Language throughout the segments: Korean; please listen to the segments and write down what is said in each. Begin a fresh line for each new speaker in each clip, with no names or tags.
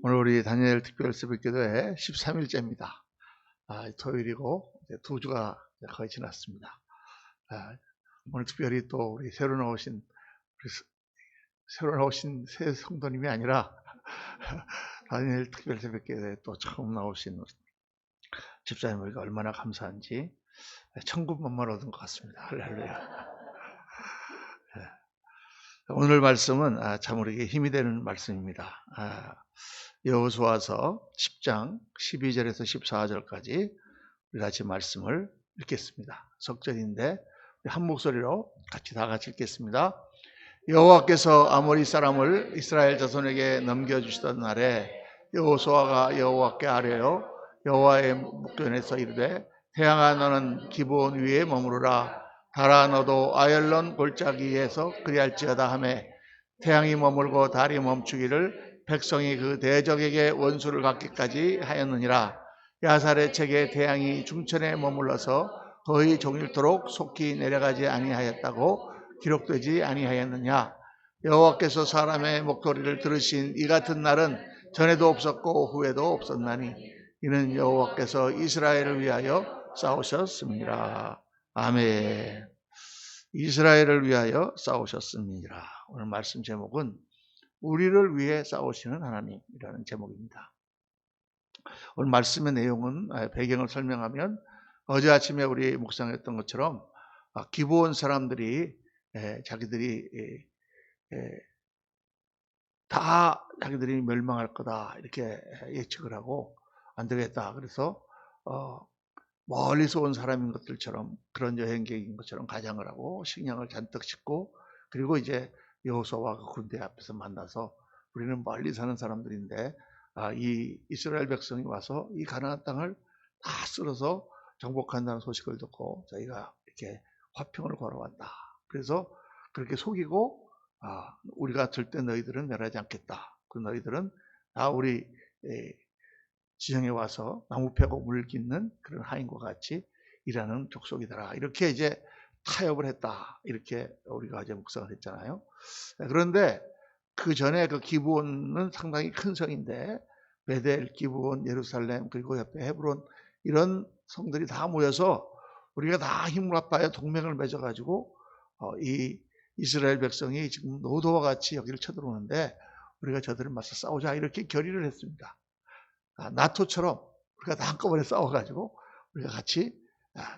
오늘 우리 다니엘 특별 새벽기도회 13일째입니다. 토요일이고 이제 2주가 거의 지났습니다. 오늘 특별히 또 우리 새로 나오신 새 성도님이 아니라 다니엘 특별 새벽기도회 또 처음 나오신 집사님 우리가 얼마나 감사한지 천국만만 얻은 것 같습니다. 할렐루야. 오늘 말씀은 참 우리에게 힘이 되는 말씀입니다. 여호수아서 10장 12절에서 14절까지 우리 같이 말씀을 읽겠습니다. 석절인데 한 목소리로 다 같이 읽겠습니다. 여호와께서 아모리 사람을 이스라엘 자손에게 넘겨주시던 날에 여호수아가 여호와께 아뢰어 여호와의 목전에서 이르되 태양아 너는 기브온 위에 머무르라. 달아 너도 아열론 골짜기에서 그리할지어다 하매 태양이 머물고 달이 멈추기를 백성이 그 대적에게 원수를 갖기까지 하였느니라. 야살의 책에 태양이 중천에 머물러서 거의 종일토록 속히 내려가지 아니하였다고 기록되지 아니하였느냐. 여호와께서 사람의 목소리를 들으신 이 같은 날은 전에도 없었고 후에도 없었나니 이는 여호와께서 이스라엘을 위하여 싸우셨습니다. 아멘. 이스라엘을 위하여 싸우셨습니다. 오늘 말씀 제목은 우리를 위해 싸우시는 하나님이라는 제목입니다. 오늘 말씀의 내용은 배경을 설명하면 어제 아침에 우리 묵상했던 것처럼 기브온 사람들이 자기들이 다 자기들이 멸망할 거다 이렇게 예측을 하고 안 되겠다. 그래서 멀리서 온 사람인 것들처럼 그런 여행객인 것처럼 가장을 하고 식량을 잔뜩 싣고 그리고 이제 여호수아와 그 군대 앞에서 만나서 우리는 멀리 사는 사람들인데 이 이스라엘 백성이 와서 이 가나안 땅을 다 쓸어서 정복한다는 소식을 듣고 저희가 이렇게 화평을 걸어왔다. 그래서 그렇게 속이고 우리가 절대 너희들은 멸하지 않겠다. 그 너희들은 다 우리 지형에 와서 나무 패고 물 깃는 그런 하인과 같이 일하는 족속이더라. 이렇게 이제 타협을 했다. 이렇게 우리가 이제 묵상을 했잖아요. 그런데 그 전에 그 기브온은 상당히 큰 성인데 베델, 기브온, 예루살렘 그리고 옆에 헤브론 이런 성들이 다 모여서 우리가 다 힘을 합하여 동맹을 맺어가지고 이 이스라엘 백성이 지금 노도와 같이 여기를 쳐들어오는데 우리가 저들을 맞서 싸우자 이렇게 결의를 했습니다. 나토처럼 우리가 다 한꺼번에 싸워가지고 우리가 같이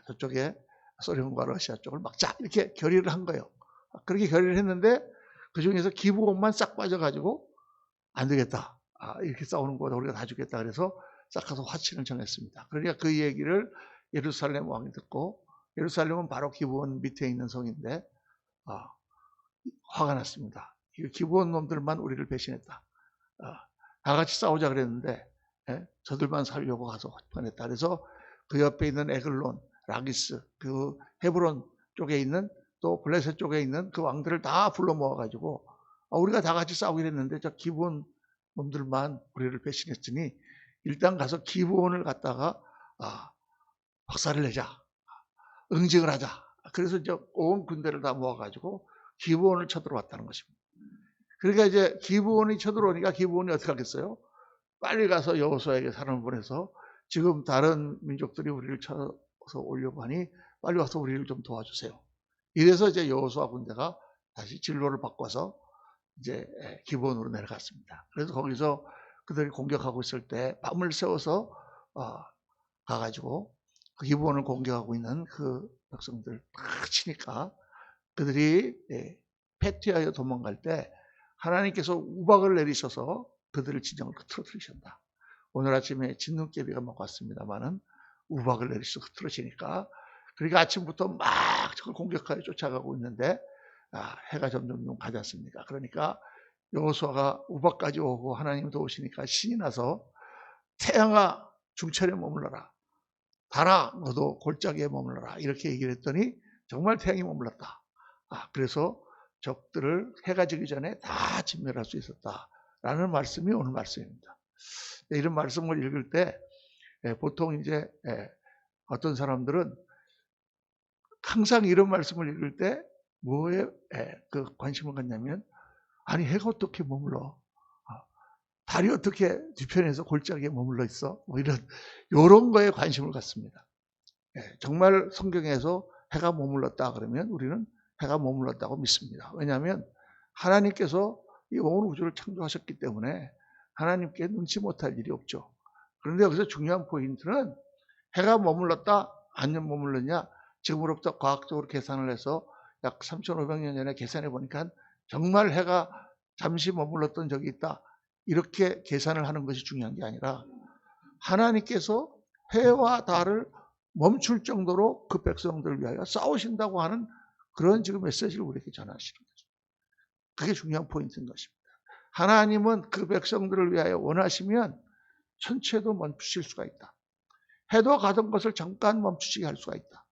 저쪽에 소련과 러시아 쪽을 막자 이렇게 결의를 한 거예요. 그렇게 결의를 했는데 그 중에서 기브온만 싹 빠져가지고 안 되겠다. 이렇게 싸우는 거다 우리가 다 죽겠다. 그래서 싹 가서 화친을 정했습니다. 그러니까 그 얘기를 예루살렘 왕이 듣고 예루살렘은 바로 기브온 밑에 있는 성인데 화가 났습니다. 기브온 놈들만 우리를 배신했다. 다 같이 싸우자 그랬는데 저들만 살려고 가서 보냈다. 그래서 그 옆에 있는 에글론, 라기스, 그 헤브론 쪽에 있는 또 블레셋 쪽에 있는 그 왕들을 다 불러 모아가지고 우리가 다 같이 싸우기로 했는데 저 기브온 놈들만 우리를 배신했으니 일단 가서 기브온을 갖다가 박살을 내자, 응징을 하자. 그래서 이제 온 군대를 다 모아가지고 기브온을 쳐들어왔다는 것입니다. 그러니까 이제 기브온이 쳐들어오니까 기브온이 어떻게 하겠어요? 빨리 가서 여호수아에게 사람을 보내서 지금 다른 민족들이 우리를 쳐서 오려고 하니 빨리 와서 우리를 좀 도와주세요. 이래서 이제 여호수아 군대가 다시 진로를 바꿔서 이제 기브온으로 내려갔습니다. 그래서 거기서 그들이 공격하고 있을 때 밤을 새워서 가가지고 그 기브온을 공격하고 있는 그 백성들 딱 치니까 그들이 패퇴하여 도망갈 때 하나님께서 우박을 내리셔서 그들을 진영을 흐트러뜨리셨다. 오늘 아침에 진눈깨비가 막 왔습니다만은 우박을 내리셔서 흐트러지니까 그러니까 아침부터 막 저걸 공격하여 쫓아가고 있는데 해가 점점 가지 않습니까? 그러니까 여호수아가 우박까지 오고 하나님 도우시니까 신이 나서 태양아 중천에 머물러라. 달아 너도 골짜기에 머물러라. 이렇게 얘기를 했더니 정말 태양이 머물렀다. 그래서 적들을 해가 지기 전에 다 진멸할 수 있었다라는 말씀이 오늘 말씀입니다. 이런 말씀을 읽을 때 보통 이제 어떤 사람들은 항상 이런 말씀을 읽을 때 뭐에 그 관심을 갖냐면 아니 해가 어떻게 머물러? 달이 어떻게 뒤편에서 골짜기에 머물러 있어? 뭐 요런 거에 관심을 갖습니다. 정말 성경에서 해가 머물렀다 그러면 우리는 해가 머물렀다고 믿습니다. 왜냐하면 하나님께서 이 온 우주를 창조하셨기 때문에 하나님께 눈치 못할 일이 없죠. 그런데 여기서 중요한 포인트는 해가 머물렀다 아니면 머물렀냐, 지금으로부터 과학적으로 계산을 해서 약 3,500년 전에 계산해 보니까 정말 해가 잠시 머물렀던 적이 있다, 이렇게 계산을 하는 것이 중요한 게 아니라 하나님께서 해와 달을 멈출 정도로 그 백성들을 위하여 싸우신다고 하는 그런 지금 메시지를 우리에게 전하시는 거죠. 그게 중요한 포인트인 것입니다. 하나님은 그 백성들을 위하여 원하시면 천체도 멈추실 수가 있다. 해도 가던 것을 잠깐 멈추시게 할 수가 있다.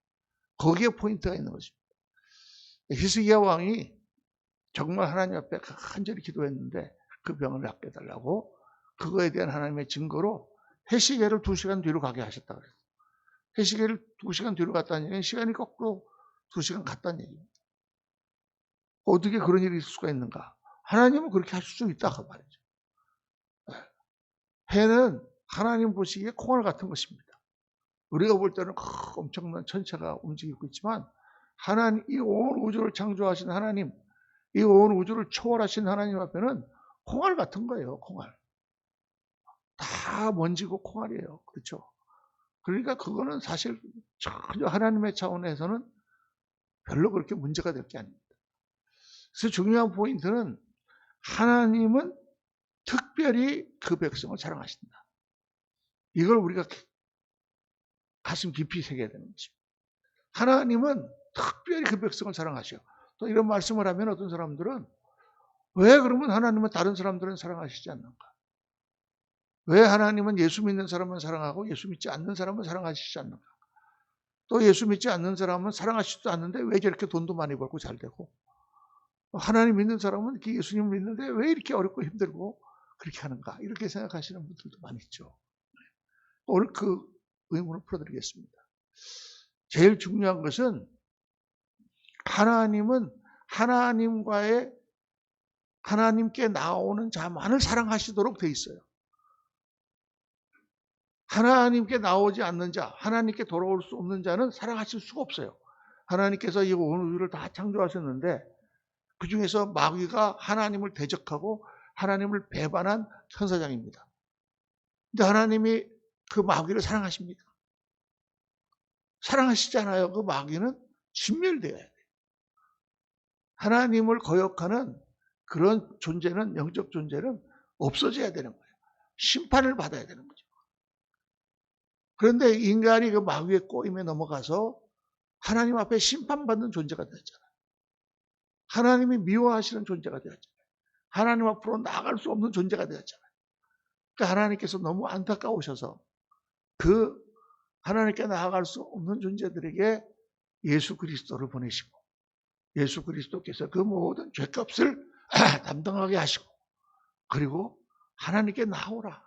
거기에 포인트가 있는 것입니다. 히스기야 왕이 정말 하나님 앞에 간절히 기도했는데 그 병을 낫게 해달라고, 그거에 대한 하나님의 증거로 해시계를 2시간 뒤로 가게 하셨다 그랬어요. 해시계를 2시간 뒤로 갔다는 얘기는 시간이 거꾸로 2시간 갔다는 얘기입니다. 어떻게 그런 일이 있을 수가 있는가? 하나님은 그렇게 하실 수 있다 그 말이죠. 해는 하나님 보시기에 콩알 같은 것입니다. 우리가 볼 때는 엄청난 천체가 움직이고 있지만 하나님, 이 온 우주를 창조하신 하나님, 이 온 우주를 초월하신 하나님 앞에는 콩알 같은 거예요. 콩알. 다 먼지고 콩알이에요. 그렇죠? 그러니까 그거는 사실 전혀 하나님의 차원에서는 별로 그렇게 문제가 될 게 아닙니다. 그래서 중요한 포인트는 하나님은 특별히 그 백성을 사랑하신다. 이걸 우리가 가슴 깊이 새겨야 되는 것입니다. 하나님은 특별히 그 백성을 사랑하셔. 또 이런 말씀을 하면 어떤 사람들은 왜 그러면 하나님은 다른 사람들은 사랑하시지 않는가? 왜 하나님은 예수 믿는 사람은 사랑하고 예수 믿지 않는 사람은 사랑하시지 않는가? 또 예수 믿지 않는 사람은 사랑하시지도 않는데 왜 저렇게 돈도 많이 벌고 잘 되고, 하나님 믿는 사람은 이렇게 예수님 믿는데 왜 이렇게 어렵고 힘들고 그렇게 하는가? 이렇게 생각하시는 분들도 많이 있죠. 오늘 그 의문을 풀어드리겠습니다. 제일 중요한 것은 하나님은 하나님께 나오는 자만을 사랑하시도록 돼 있어요. 하나님께 나오지 않는 자, 하나님께 돌아올 수 없는 자는 사랑하실 수가 없어요. 하나님께서 이 온 우주를 다 창조하셨는데 그 중에서 마귀가 하나님을 대적하고 하나님을 배반한 천사장입니다. 근데 하나님이 그 마귀를 사랑하십니까? 사랑하시잖아요. 그 마귀는 진멸되어야 돼요. 하나님을 거역하는 그런 존재는, 영적 존재는 없어져야 되는 거예요. 심판을 받아야 되는 거죠. 그런데 인간이 그 마귀의 꼬임에 넘어가서 하나님 앞에 심판받는 존재가 되었잖아요. 하나님이 미워하시는 존재가 되었잖아요. 하나님 앞으로 나아갈 수 없는 존재가 되었잖아요. 그러니까 하나님께서 너무 안타까우셔서 그 하나님께 나아갈 수 없는 존재들에게 예수 그리스도를 보내시고 예수 그리스도께서 그 모든 죄값을 담당하게 하시고, 그리고 하나님께 나오라.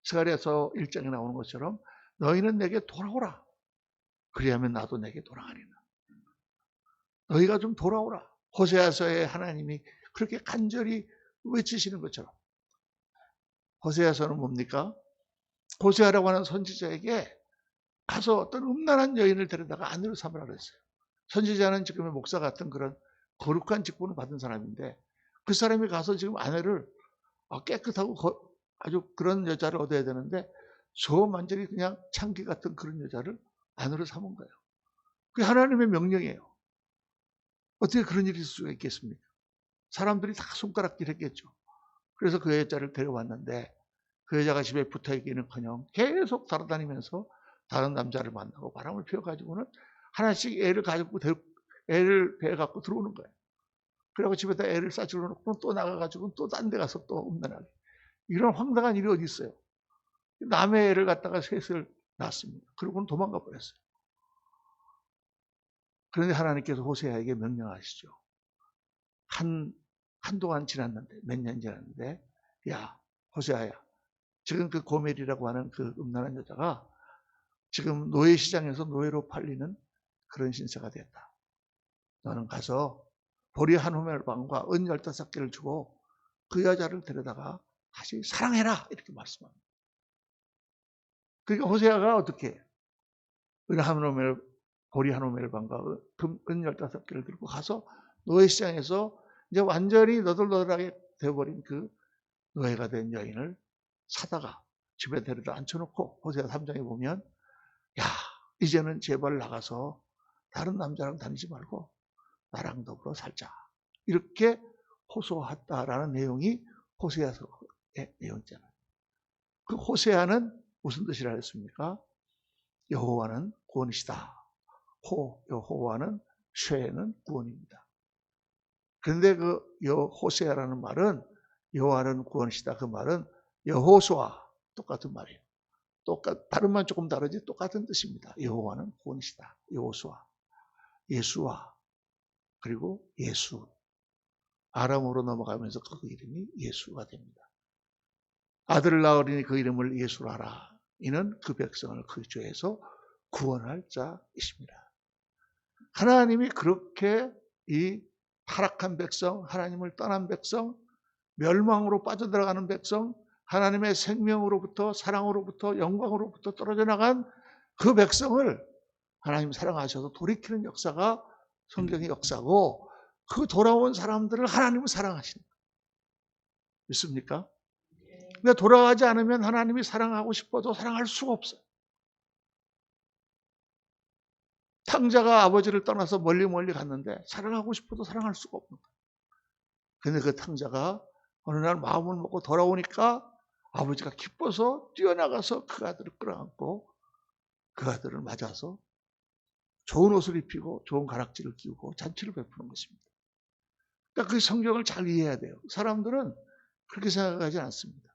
스가랴서 1장에 나오는 것처럼 너희는 내게 돌아오라. 그리하면 나도 내게 돌아가리라. 너희가 좀 돌아오라. 호세아서에 하나님이 그렇게 간절히 외치시는 것처럼. 호세아서는 뭡니까? 호세아라고 하는 선지자에게 가서 어떤 음란한 여인을 데려다가 아내로 삼으라 그랬어요. 선지자는 지금의 목사 같은 그런 거룩한 직분을 받은 사람인데 그 사람이 가서 지금 아내를 깨끗하고 아주 그런 여자를 얻어야 되는데 완전히 그냥 창기 같은 그런 여자를 아내로 삼은 거예요. 그게 하나님의 명령이에요. 어떻게 그런 일이 있을 수가 있겠습니까? 사람들이 다 손가락질 했겠죠. 그래서 그 여자를 데려왔는데 그 여자가 집에 붙어있기는커녕 계속 돌아다니면서 다른 남자를 만나고 바람을 피워가지고는 하나씩 애를 배에 갖고 들어오는 거예요. 그리고 집에다 애를 싸질러 놓고 또 나가가지고 또 딴 데 가서 또 음란하게. 이런 황당한 일이 어디 있어요. 남의 애를 갖다가 셋을 낳았습니다. 그러고는 도망가 버렸어요. 그런데 하나님께서 호세아에게 명령하시죠. 한동안 지났는데, 몇 년 지났는데, 야, 호세아야, 지금 그 고멜이라고 하는 그 음란한 여자가 지금 노예시장에서 노예로 팔리는 그런 신세가 됐다. 너는 가서 보리 한 호멜방과 은 15개를 주고 그 여자를 데려다가 다시 사랑해라 이렇게 말씀합니다. 그러니까 호세아가 어떻게 해요? 보리 한 오멜반과 금 15개를 들고 가서 노예시장에서 이제 완전히 너덜너덜하게 되어버린 그 노예가 된 여인을 사다가 집에 데려다 앉혀놓고 호세아 3장에 보면 야 이제는 제발 나가서 다른 남자랑 다니지 말고 나랑 더불어 살자. 이렇게 호소했다라는 내용이 호세아서의 내용이잖아요. 그 호세아는 무슨 뜻이라 했습니까? 여호와는 구원이시다. 여호와는 쉐는 구원입니다. 그런데 그 호세아라는 말은 여호와는 구원이시다. 그 말은 여호수아 똑같은 말이에요. 발음만 조금 다르지 똑같은 뜻입니다. 여호와는 구원이시다. 여호수아, 예수와 그리고 예수. 아람으로 넘어가면서 그 이름이 예수가 됩니다. 아들을 낳으리니 그 이름을 예수라 하라. 이는 그 백성을 그 죄에서 구원할 자이십니다. 하나님이 그렇게 이 타락한 백성, 하나님을 떠난 백성, 멸망으로 빠져들어가는 백성, 하나님의 생명으로부터 사랑으로부터 영광으로부터 떨어져 나간 그 백성을 하나님 사랑하셔서 돌이키는 역사가 성경의 역사고 그 돌아온 사람들을 하나님은 사랑하시는 거예요. 믿습니까? 근데 돌아가지 않으면 하나님이 사랑하고 싶어도 사랑할 수가 없어요. 탕자가 아버지를 떠나서 멀리 갔는데 사랑하고 싶어도 사랑할 수가 없는 거예요. 근데 그 탕자가 어느 날 마음을 먹고 돌아오니까 아버지가 기뻐서 뛰어나가서 그 아들을 끌어안고 그 아들을 맞아서 좋은 옷을 입히고 좋은 가락지를 끼우고 잔치를 베푸는 것입니다. 그러니까 그 성경을 잘 이해해야 돼요. 사람들은 그렇게 생각하지 않습니다.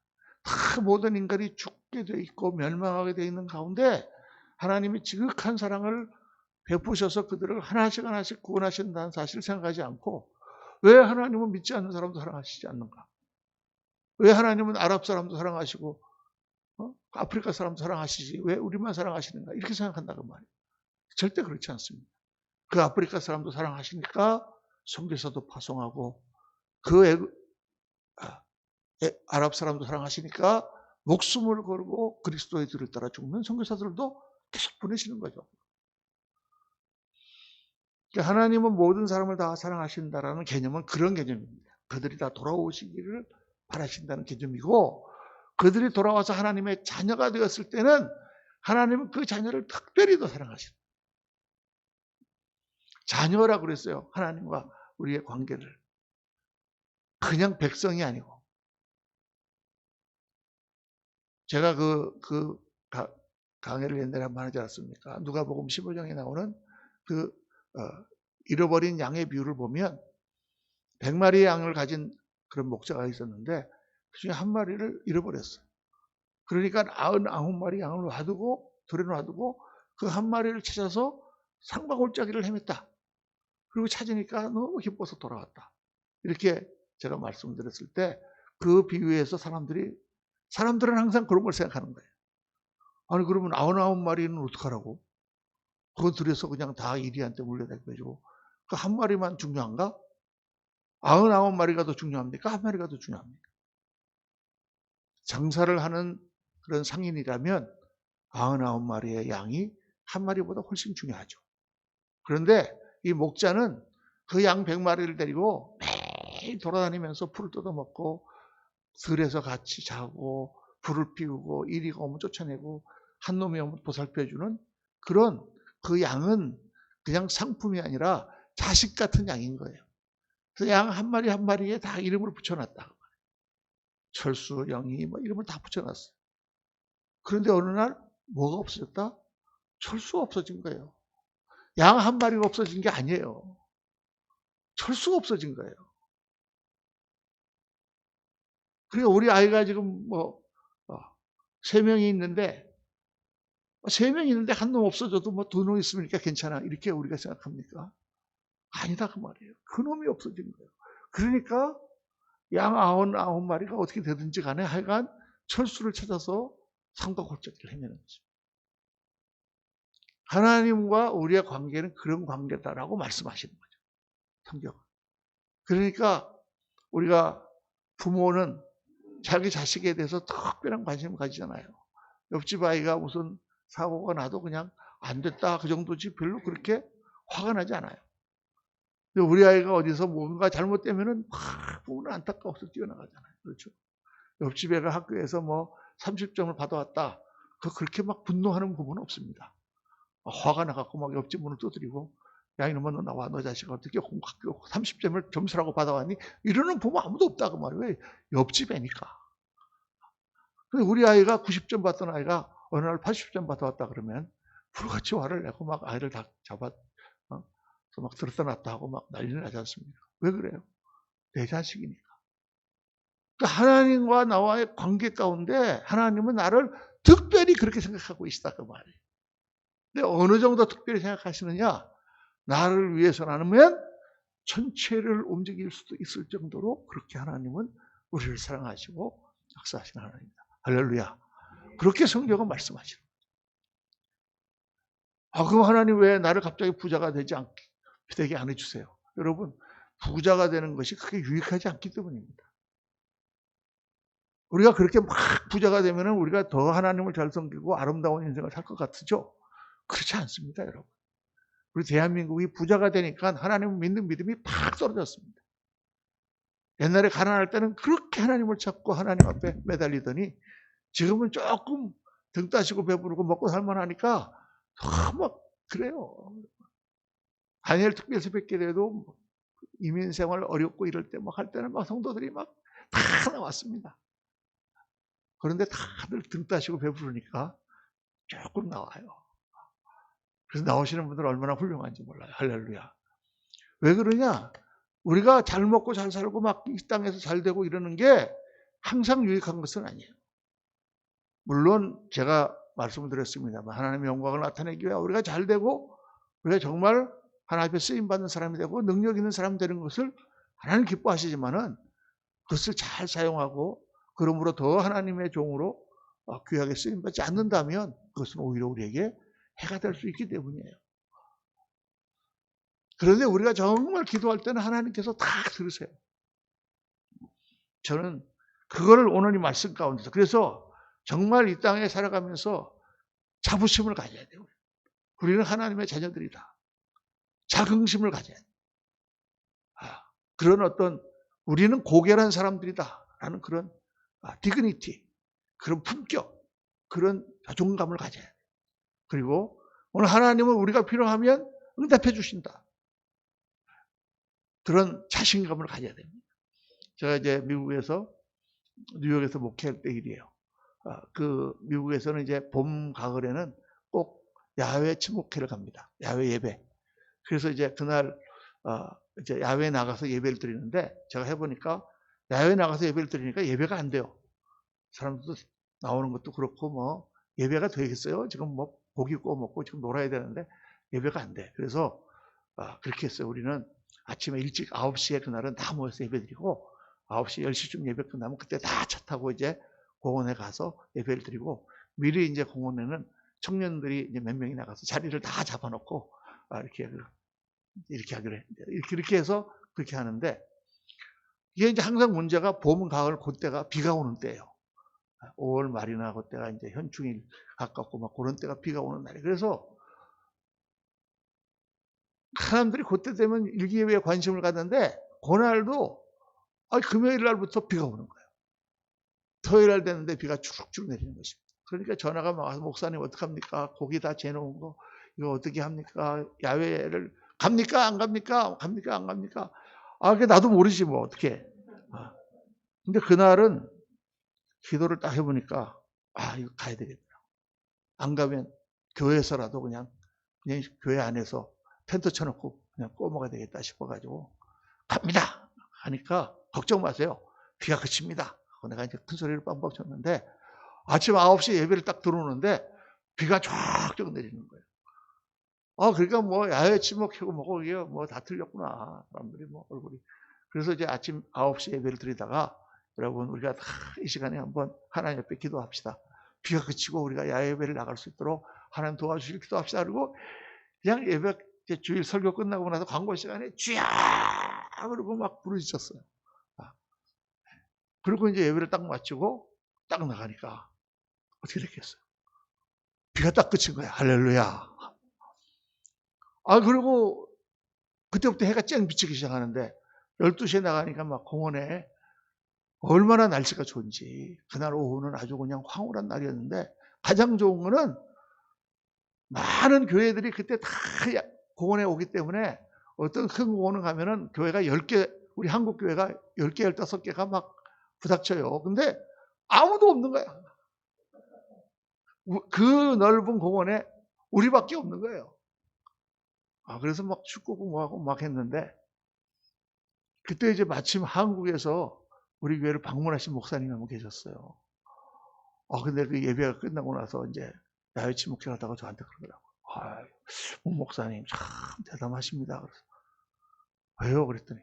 다 모든 인간이 죽게 돼 있고 멸망하게 돼 있는 가운데 하나님이 지극한 사랑을 베푸셔서 그들을 하나씩 구원하신다는 사실을 생각하지 않고 왜 하나님은 믿지 않는 사람도 사랑하시지 않는가? 왜 하나님은 아랍 사람도 사랑하시고 아프리카 사람도 사랑하시지 왜 우리만 사랑하시는가? 이렇게 생각한다고 말이에요. 절대 그렇지 않습니다. 그 아프리카 사람도 사랑하시니까 선교사도 파송하고 그 아랍 사람도 사랑하시니까 목숨을 걸고 그리스도의 뒤를 따라 죽는 선교사들도 계속 보내시는 거죠. 그러니까 하나님은 모든 사람을 다 사랑하신다라는 개념은 그런 개념입니다. 그들이 다 돌아오시기를 바라신다는 개념이고 그들이 돌아와서 하나님의 자녀가 되었을 때는 하나님은 그 자녀를 특별히 더 사랑하신다. 자녀라고 그랬어요. 하나님과 우리의 관계를. 그냥 백성이 아니고. 제가 강의를 옛날에 한번 하지 않았습니까? 누가복음 15장에 나오는 잃어버린 양의 비유를 보면 100마리의 양을 가진 그런 목자가 있었는데 그중에 한 마리를 잃어버렸어요. 그러니까 99마리 양을 들에 놔두고 그 한 마리를 찾아서 산과골짜기를 헤맸다. 그리고 찾으니까 너무 기뻐서 돌아왔다. 이렇게 제가 말씀드렸을 때 그 비유에서 사람들은 항상 그런 걸 생각하는 거예요. 아니 그러면 99마리는 어떡하라고? 그거 들여서 그냥 다 이리한테 물려다겨주고 그 한 마리만 중요한가? 99마리가 더 중요합니까? 한 마리가 더 중요합니까? 장사를 하는 그런 상인이라면 99마리의 양이 한 마리보다 훨씬 중요하죠. 그런데 이 목자는 그 양 100마리를 데리고 매일 돌아다니면서 풀을 뜯어먹고 들에서 같이 자고 불을 피우고 이리가 오면 쫓아내고 한 놈이 오면 보살펴주는 그런 그 양은 그냥 상품이 아니라 자식 같은 양인 거예요. 그래서 양 한 마리 한 마리에 다 이름을 붙여놨다. 철수, 영희 뭐 이름을 다 붙여놨어요. 그런데 어느 날 뭐가 없어졌다? 철수가 없어진 거예요. 양 한 마리가 없어진 게 아니에요. 철수가 없어진 거예요. 그러니까 우리 아이가 지금 3명이 있는데 3명이 있는데 한 놈 없어져도 뭐 2놈 있으니까 괜찮아. 이렇게 우리가 생각합니까? 아니다 그 말이에요. 그 놈이 없어진 거예요. 그러니까 양 99마리가 어떻게 되든지 간에 하여간 철수를 찾아서 산과 골짜기를 헤매는 거죠. 하나님과 우리의 관계는 그런 관계다라고 말씀하시는 거죠. 성경은. 그러니까 우리가 부모는 자기 자식에 대해서 특별한 관심을 가지잖아요. 옆집 아이가 무슨 사고가 나도 그냥 안 됐다 그 정도지 별로 그렇게 화가 나지 않아요. 근데 우리 아이가 어디서 뭔가 잘못되면은 막 보면 안타까워서 뛰어나가잖아요. 그렇죠? 옆집 애가 학교에서 뭐 30점을 받아왔다. 그렇게 막 분노하는 부분은 없습니다. 화가 나갖고 막 옆집 문을 두드리고, 야, 이놈아, 너 나와. 너 자식아, 어떻게 학교 30점을 점수라고 받아왔니? 이러는 부모 아무도 없다. 그 말이에요. 왜? 옆집 애니까. 근데 우리 아이가 90점 받던 아이가 어느 날 80점 받아왔다 그러면 불같이 화를 내고 막 아이를 다 잡아, 막 들었다 놨다 하고 막 난리 나지 않습니까? 왜 그래요? 내 자식이니까. 그러니까 하나님과 나와의 관계 가운데 하나님은 나를 특별히 그렇게 생각하고 있다. 그 말이에요. 근데 어느 정도 특별히 생각하시느냐? 나를 위해서라면 전체를 움직일 수도 있을 정도로 그렇게 하나님은 우리를 사랑하시고 역사하시는 하나님입니다. 할렐루야. 그렇게 성경은 말씀하시는 거예요. 그럼 하나님 왜 나를 갑자기 부자가 되게 안 해주세요? 여러분, 부자가 되는 것이 그렇게 유익하지 않기 때문입니다. 우리가 그렇게 막 부자가 되면 우리가 더 하나님을 잘 섬기고 아름다운 인생을 살 것 같으죠? 그렇지 않습니다, 여러분. 우리 대한민국이 부자가 되니까 하나님을 믿는 믿음이 팍 떨어졌습니다. 옛날에 가난할 때는 그렇게 하나님을 찾고 하나님 앞에 매달리더니 지금은 조금 등 따시고 배부르고 먹고 살만하니까 막 그래요. 다니엘 특별히 뵙게 돼도 이민생활 어렵고 이럴 때 막 할 때는 막 성도들이 막 다 나왔습니다. 그런데 다들 등 따시고 배부르니까 조금 나와요. 그래서 나오시는 분들 얼마나 훌륭한지 몰라요. 할렐루야. 왜 그러냐? 우리가 잘 먹고 잘 살고 막 이 땅에서 잘 되고 이러는 게 항상 유익한 것은 아니에요. 물론 제가 말씀을 드렸습니다만 하나님의 영광을 나타내기 위해 우리가 잘 되고 우리가 정말 하나님 앞에 쓰임받는 사람이 되고 능력 있는 사람 되는 것을 하나님 기뻐하시지만은 그것을 잘 사용하고 그러므로 더 하나님의 종으로 귀하게 쓰임받지 않는다면 그것은 오히려 우리에게 해가 될 수 있기 때문이에요. 그런데 우리가 정말 기도할 때는 하나님께서 다 들으세요. 저는 그거를 오늘 이 말씀 가운데서 그래서 정말 이 땅에 살아가면서 자부심을 가져야 돼요. 우리는 하나님의 자녀들이다. 자긍심을 가져야 돼요. 그런 어떤 우리는 고결한 사람들이다 라는 그런 디그니티, 그런 품격, 그런 자존감을 가져야 돼요. 그리고 오늘 하나님은 우리가 필요하면 응답해 주신다. 그런 자신감을 가져야 됩니다. 제가 이제 미국에서 뉴욕에서 목회할 때 일이에요. 그 미국에서는 이제 봄 가을에는 꼭 야외 침묵회를 갑니다. 야외 예배. 그래서 이제 그날 이제 야외에 나가서 예배를 드리는데 제가 해보니까 야외에 나가서 예배를 드리니까 예배가 안 돼요. 사람들도 나오는 것도 그렇고 뭐 예배가 되겠어요? 지금 뭐 고기 구워 먹고 지금 놀아야 되는데 예배가 안 돼. 그래서 그렇게 했어요. 우리는 아침에 일찍 9시에 그날은 다 모여서 예배 드리고 9시, 10시쯤 예배 끝나면 그때 다 차 타고 이제 공원에 가서 예배를 드리고 미리 이제 공원에는 청년들이 이제 몇 명이 나가서 자리를 다 잡아놓고 이렇게 하기로 했는데 이렇게 해서 그렇게 하는데 이게 이제 항상 문제가 봄, 가을 그때가 비가 오는 때예요. 5월 말이나 그때가 이제 현충일 가깝고 막 그런 때가 비가 오는 날이에요. 그래서 사람들이 그때 되면 일기예배에 관심을 갖는데 그날도 금요일 날부터 비가 오는 거예요. 토요일 날 되는데 비가 쭉쭉 내리는 것입니다. 그러니까 전화가 와서 목사님 어떡합니까? 고기 다 재놓은 거 이거 어떻게 합니까? 야외를 갑니까? 안 갑니까? 갑니까? 안 갑니까? 그게 나도 모르지 뭐 어떻게. 근데 그날은 기도를 딱 해보니까 이거 가야 되겠다. 안 가면 교회에서라도 그냥 교회 안에서 텐트 쳐놓고 그냥 구워 먹어야 되겠다 싶어가지고 갑니다 하니까 걱정 마세요. 비가 그칩니다. 내가 이제 큰 소리를 빵빵 쳤는데 아침 9시에 예배를 딱 들어오는데 비가 쫙쫙 내리는 거예요. 그러니까 뭐 야외 침묵하고 뭐고 이게 뭐 다 틀렸구나. 사람들이 뭐 얼굴이. 그래서 이제 아침 9시 예배를 드리다가 여러분 우리가 이 시간에 한번 하나님 옆에 기도합시다. 비가 그치고 우리가 야외 예배를 나갈 수 있도록 하나님 도와주시길 기도합시다. 그리고 그냥 예배 주일 설교 끝나고 나서 광고 시간에 쥐야 그러고 막 부르짖었어요. 그리고 이제 예배를 딱 마치고 딱 나가니까 어떻게 됐겠어요? 비가 딱 그친 거야. 할렐루야. 그리고 그때부터 해가 쨍 비치기 시작하는데 12시에 나가니까 막 공원에 얼마나 날씨가 좋은지, 그날 오후는 아주 그냥 황홀한 날이었는데, 가장 좋은 거는 많은 교회들이 그때 다 공원에 오기 때문에 어떤 큰 공원을 가면은 교회가 10개, 우리 한국 교회가 10개, 15개가 막 부닥쳐요. 근데 아무도 없는 거야. 그 넓은 공원에 우리밖에 없는 거예요. 그래서 막 축구고 뭐하고 막 했는데, 그때 이제 마침 한국에서 우리 교회를 방문하신 목사님이 한 분 계셨어요. 근데 그 예배가 끝나고 나서 이제 야외치 목회하다가 저한테 그러더라고요. 목사님 참 대단하십니다. 그래서 왜요? 그랬더니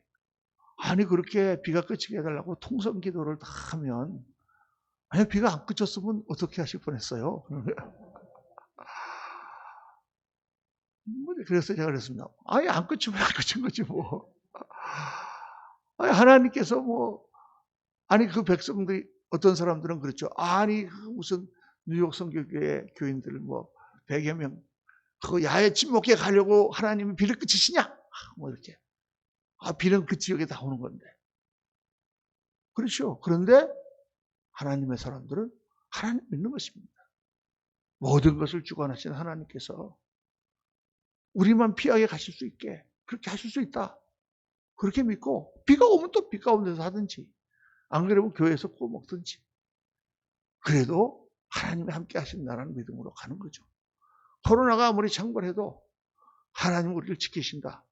아니 그렇게 비가 그치게 해달라고 통성 기도를 다 하면 만약 비가 안 그쳤으면 어떻게 하실 뻔했어요? 그래서 제가 그랬습니다. 안 그치면 안 그친 거지 뭐. 하나님께서 그 백성들이, 어떤 사람들은 그렇죠. 무슨 뉴욕 선교교회 교인들 100여 명 그 야외 침묵회 가려고 하나님이 비를 그치시냐? 이렇게. 비는 그 지역에 다 오는 건데. 그렇죠. 그런데 하나님의 사람들은 하나님 믿는 것입니다. 모든 것을 주관하신 하나님께서 우리만 피하게 가실 수 있게 그렇게 하실 수 있다. 그렇게 믿고 비가 오면 또 비 가운데서 하든지, 안 그러면 교회에서 구워 먹든지, 그래도 하나님이 함께 하신다는 믿음으로 가는 거죠. 코로나가 아무리 창궐해도 하나님 우리를 지키신다.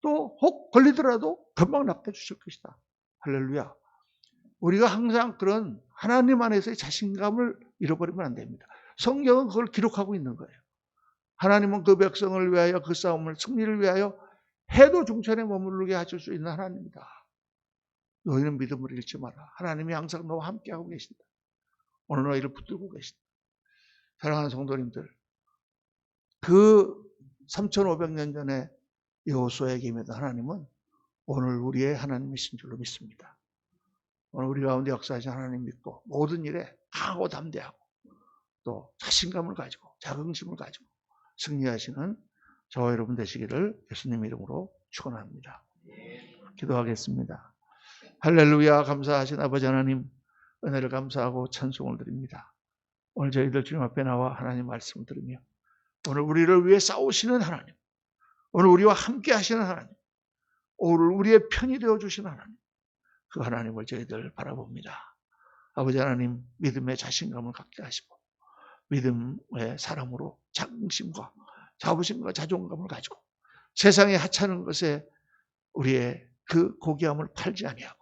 또 혹 걸리더라도 금방 낫게 주실 것이다. 할렐루야. 우리가 항상 그런 하나님 안에서의 자신감을 잃어버리면 안 됩니다. 성경은 그걸 기록하고 있는 거예요. 하나님은 그 백성을 위하여, 그 싸움을, 승리를 위하여 해도 중천에 머무르게 하실 수 있는 하나님이다. 너희는 믿음을 잃지 마라. 하나님이 항상 너와 함께하고 계신다. 오늘 너희를 붙들고 계신다. 사랑하는 성도님들, 그 3500년 전에 여호수아에게 임했던 하나님은 오늘 우리의 하나님이신 줄로 믿습니다. 오늘 우리 가운데 역사하신 하나님 믿고 모든 일에 강하고 담대하고 또 자신감을 가지고 자긍심을 가지고 승리하시는 저와 여러분 되시기를 예수님 이름으로 축원합니다. 기도하겠습니다. 할렐루야. 감사하신 아버지 하나님, 은혜를 감사하고 찬송을 드립니다. 오늘 저희들 주님 앞에 나와 하나님 말씀을 들으며 오늘 우리를 위해 싸우시는 하나님, 오늘 우리와 함께 하시는 하나님, 오늘 우리의 편이 되어주시는 하나님, 그 하나님을 저희들 바라봅니다. 아버지 하나님, 믿음의 자신감을 갖게 하시고 믿음의 사람으로 자긍심과 자부심과 자존감을 가지고 세상에 하찮은 것에 우리의 그 고귀함을 팔지 아니하고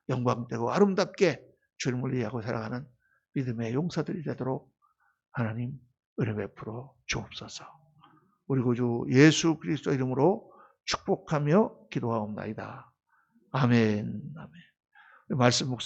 영광되고 아름답게 주님을 위하고 살아가는 믿음의 용사들이 되도록 하나님 은혜 베풀어 주옵소서. 우리 구주 예수 그리스도 이름으로 축복하며 기도하옵나이다. 아멘. 아멘. 말씀 묵상